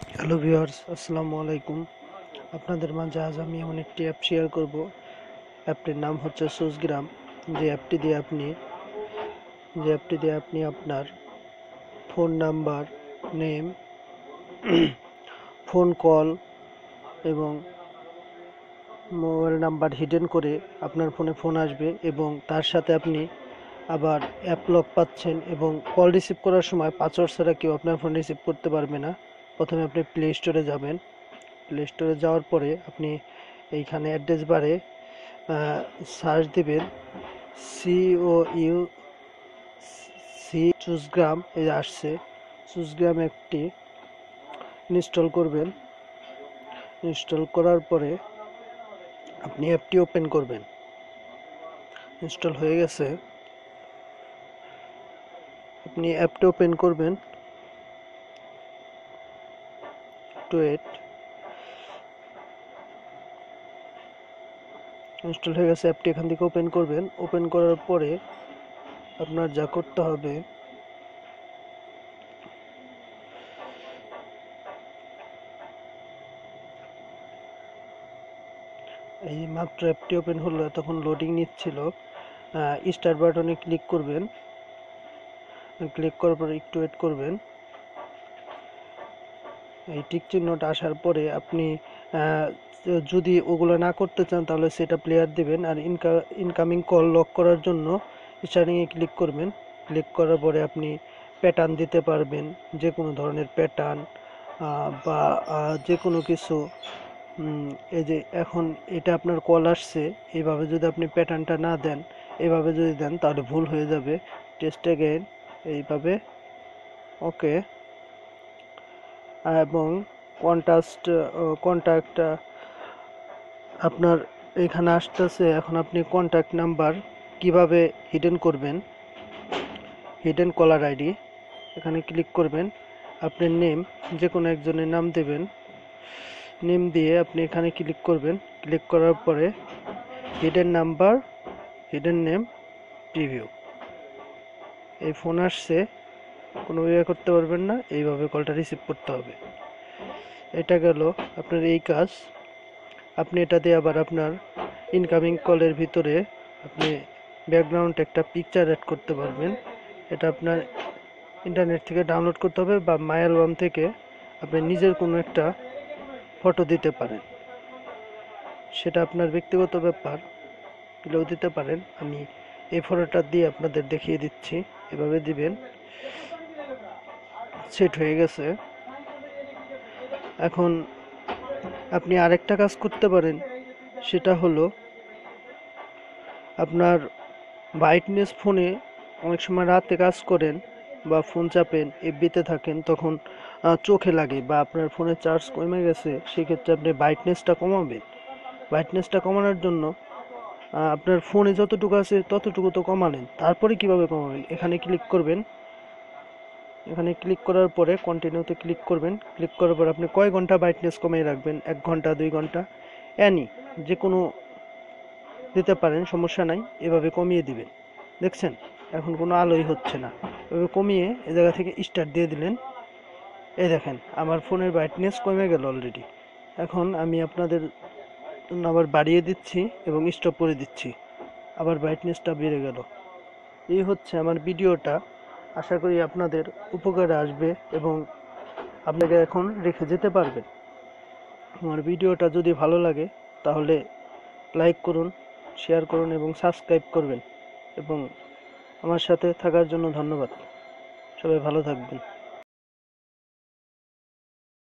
Hello viewers, আসসালামু আলাইকুম। আপনাদের মাঝে আজ আমি এমন একটি অ্যাপ শেয়ার করব। অ্যাপটির নাম হচ্ছে সুজগ্রাম। যে অ্যাপটি দিয়ে আপনি আপনার phone number, name, phone call এবং মোবাইল নাম্বার হিডেন করে আপনার ফোনে ফোন আসবে এবং তার সাথে আপনি আবার অ্যাপ লক পাচ্ছেন এবং কল রিসিভ করার সময় পাসওয়ার্ড ছাড়া কেউ আপনার ফোন রিসিভ করতে পারবে না। প্রথমে আপনি প্লে স্টোরে যাবেন। প্লে স্টোরে যাওয়ার পরে আপনি এইখানে অ্যাড্রেস বারে সার্চ দিবেন COU সুজগ্রাম। এই যে আসছে সুজগ্রাম অ্যাপটি ইনস্টল করবেন। ইনস্টল করার পরে আপনি অ্যাপটি ওপেন করবেন। ইনস্টল হয়ে গেছে, আপনি অ্যাপটি ওপেন করবেন। Two wait. ইনস্টল হয়ে গেছে, অ্যাপটি এখান থেকে ওপেন করবেন। ওপেন করার পরে আপনার যা করতে হবে, এই মাত্র অ্যাপটি ওপেন হলো, তখন লোডিং নিচ্ছিল। স্টার্ট বাটনে ক্লিক করবেন। ক্লিক করার পরে একটু ওয়েট করবেন। এই টিক চিহ্নটা আসার পরে আপনি যদি ওগুলো না করতে চান তাহলে সেটা প্লেয়ার দিবেন। আর ইনকামিং কল লক করার জন্য স্টার্টিংয়ে ক্লিক করবেন। ক্লিক করার পরে আপনি প্যাটার্ন দিতে পারবেন, যে কোনো ধরনের প্যাটার্ন বা যে কোনো কিছু। এই যে এখন এটা আপনার কল আসছে, এইভাবে যদি আপনি প্যাটার্নটা না দেন, এইভাবে যদি দেন তাহলে ভুল হয়ে যাবে। টেস্ট এগেইন, এইভাবে। ওকে। এবং কন্ট্যাক্ট আপনার এখানে আসতেছে। এখন আপনি কন্ট্যাক্ট নাম্বার কিভাবে হিডেন করবেন, হিডেন কলার আইডি, এখানে ক্লিক করবেন। আপনার নেম, যে কোনো একজনের নাম দেবেন। নেম দিয়ে আপনি এখানে ক্লিক করবেন। ক্লিক করার পরে hidden number, hidden name, preview. এই ফোন আসছে, কোনো ইয়ে করতে পারবেন না, এইভাবে কলটা রিসিভ করতে হবে। এটা গেল আপনার এই কাজ। আপনি এটা দিয়ে আবার আপনার ইনকামিং কলের ভিতরে আপনি ব্যাকগ্রাউন্ড একটা পিকচার অ্যাড করতে পারবেন। এটা আপনার ইন্টারনেট থেকে ডাউনলোড করতে হবে বা মাই অ্যালবাম থেকে আপনি নিজের কোনো একটা ফটো দিতে পারেন। সেটা আপনার ব্যক্তিগত ব্যাপার, দিলেও দিতে পারেন। আমি এই ফটোটা দিয়ে আপনাদের দেখিয়ে দিচ্ছি। এভাবে দিবেন। সেট হয়ে গেছে। এখন আপনি আরেকটা কাজ করতে পারেন, সেটা হলো আপনার ব্রাইটনেস ফোনে অনেক সময় রাতে কাজ করেন বা ফোন চাপেন, এফবিতে থাকেন, তখন চোখে লাগে বা আপনার ফোনের চার্জ কমে গেছে, সেক্ষেত্রে আপনি ব্রাইটনেসটা কমাবেন। ব্রাইটনেসটা কমানোর জন্য আপনার ফোনে যতটুকু আছে ততটুকু তো কমালেন, তারপরে কিভাবে কমাবেন, এখানে ক্লিক করবেন। এখানে ক্লিক করার পরে কন্টিনিউতে ক্লিক করবেন। ক্লিক করার পর আপনি কয় ঘন্টা ব্রাইটনেস কমিয়ে রাখবেন, 1 ঘন্টা, 2 ঘন্টা, যে কোনো দিতে পারেন, সমস্যা নাই। এভাবে কমিয়ে দিবেন। দেখছেন এখন কোনো আলোই হচ্ছে না। এভাবে কমিয়ে এই জায়গা থেকে স্টার্ট দিয়ে দিলেন। এই দেখেন আমার ফোনের ব্রাইটনেস কমে গেল অলরেডি। এখন আমি আপনাদের জন্য আবার বাড়িয়ে দিচ্ছি এবং স্টপ করে দিচ্ছি, আবার ব্রাইটনেসটা বেড়ে গেল। এই হচ্ছে আমার ভিডিওটা। আশা করি আপনাদের উপকারে আসবে এবং আপনাকে এখন রেখে যেতে পারবেন। আমার ভিডিওটা যদি ভালো লাগে তাহলে লাইক করুন, শেয়ার করুন এবং সাবস্ক্রাইব করবেন। এবং আমার সাথে থাকার জন্য ধন্যবাদ। সবাই ভালো থাকবেন।